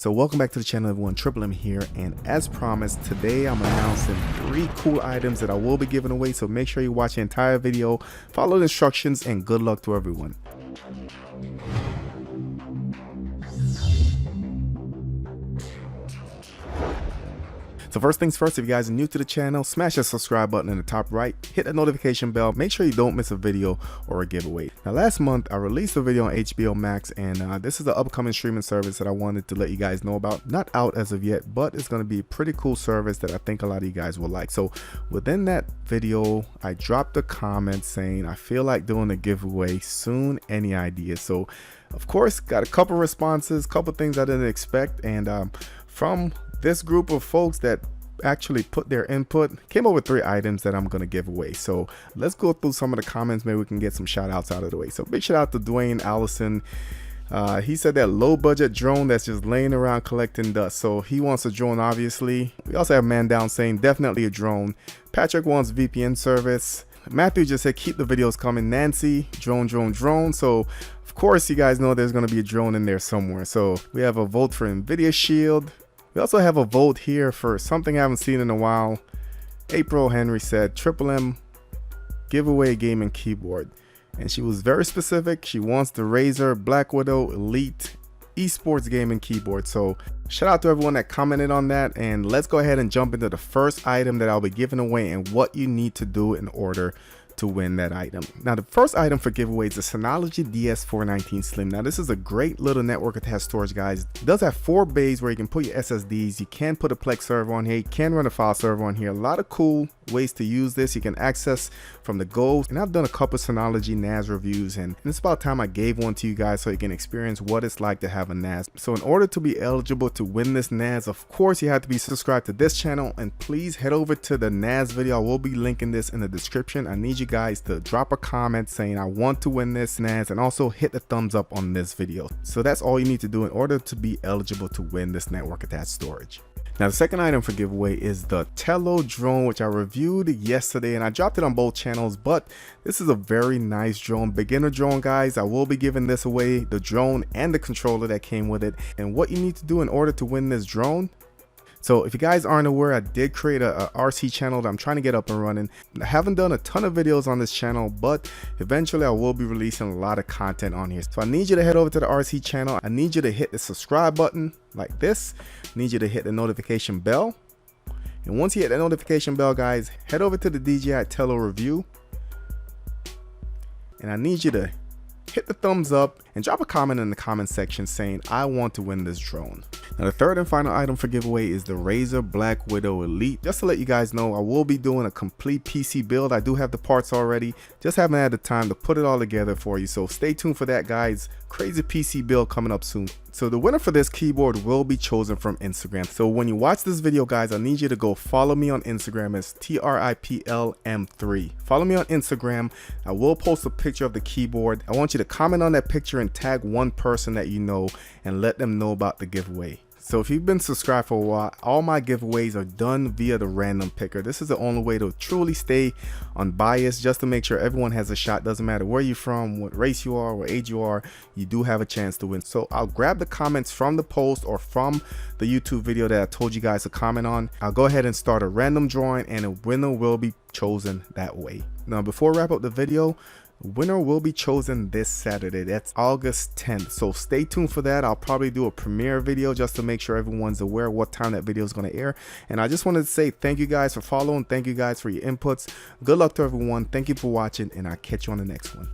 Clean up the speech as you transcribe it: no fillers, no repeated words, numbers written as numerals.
So welcome back to the channel everyone, triplem here, and as promised today I'm announcing 3 cool items that I will be giving away, so make sure you watch the entire video, follow the instructions, and good luck to everyone. So first things first, if you guys are new to the channel, smash that subscribe button in the top right, hit the notification bell, make sure you don't miss a video or a giveaway. Now last month I released a video on HBO Max, and this is the upcoming streaming service that I wanted to let you guys know about. Not out as of yet, but it's going to be a pretty cool service that I think a lot of you guys will like. So within that video I dropped a comment saying I feel like doing a giveaway soon, any ideas? So of course got a couple responses, couple things I didn't expect, and from this group of folks that actually put their input, came up with 3 items that I'm going to give away. So let's go through some of the comments. Maybe we can get some shout outs out of the way. So big shout out to Dwayne Allison. He said that low budget drone that's just laying around collecting dust. So he wants a drone, obviously. We also have Man Down saying definitely a drone. Patrick wants VPN service. Matthew just said keep the videos coming. Nancy, drone. So of course you guys know there's going to be a drone in there somewhere. So we have a vote for NVIDIA Shield. We also have a vote here for something I haven't seen in a while. April Henry said triplem giveaway gaming keyboard, and she was very specific. She wants the Razer BlackWidow Elite Esports gaming keyboard. So shout out to everyone that commented on that, and let's go ahead and jump into the first item that I'll be giving away and what you need to do in order to win that item. Now the first item for giveaway is the Synology DS419 Slim. Now this is a great little network attached storage, guys. It does have 4 bays where you can put your SSDs. You can put a Plex server on here. You can run a file server on here. A lot of cool ways to use this. You can access from the go, and I've done a couple Synology NAS reviews, and it's about time I gave one to you guys so you can experience what it's like to have a NAS. So in order to be eligible to win this NAS, of course you have to be subscribed to this channel, and please head over to the NAS video. I will be linking this in the description. I need you guys to drop a comment saying I want to win this NAS, and also hit the thumbs up on this video. So that's all you need to do in order to be eligible to win this network attached storage. Now the second item for giveaway is the Tell Drone, which I reviewed yesterday, and I dropped it on both channels, but this is a very nice drone, beginner drone, guys. I will be giving this away, the drone and the controller that came with it, and what you need to do in order to win this drone. So if you guys aren't aware, I did create a RC channel that I'm trying to get up and running. I haven't done a ton of videos on this channel, but eventually I will be releasing a lot of content on here. So I need you to head over to the RC channel. I need you to hit the subscribe button like this. I need you to hit the notification bell. And once you hit the notification bell, guys, head over to the DJI Tell review. And I need you to hit the thumbs up and drop a comment in the comment section saying I want to win this drone. Now the third and final item for giveaway is the Razer BlackWidow Elite. Just to let you guys know, I will be doing a complete PC build. I do have the parts already, just haven't had the time to put it all together for you. So stay tuned for that, guys. Crazy PC build coming up soon. So the winner for this keyboard will be chosen from Instagram. So when you watch this video, guys, I need you to go follow me on Instagram as triplem3. Follow me on Instagram. I will post a picture of the keyboard. I want you to comment on that picture and tag one person that you know and let them know about the giveaway. So if you've been subscribed for a while, all my giveaways are done via the random picker. This is the only way to truly stay unbiased, just to make sure everyone has a shot. Doesn't matter where you're from, what race you are, what age you are, you do have a chance to win. So I'll grab the comments from the post or from the YouTube video that I told you guys to comment on. I'll go ahead and start a random drawing, and a winner will be chosen that way. Now before I wrap up the video, winner will be chosen this Saturday. That's August 10th. So stay tuned for that. I'll probably do a premiere video just to make sure everyone's aware what time that video is going to air. And I just wanted to say thank you guys for following. Thank you guys for your inputs. Good luck to everyone. Thank you for watching, and I'll catch you on the next one.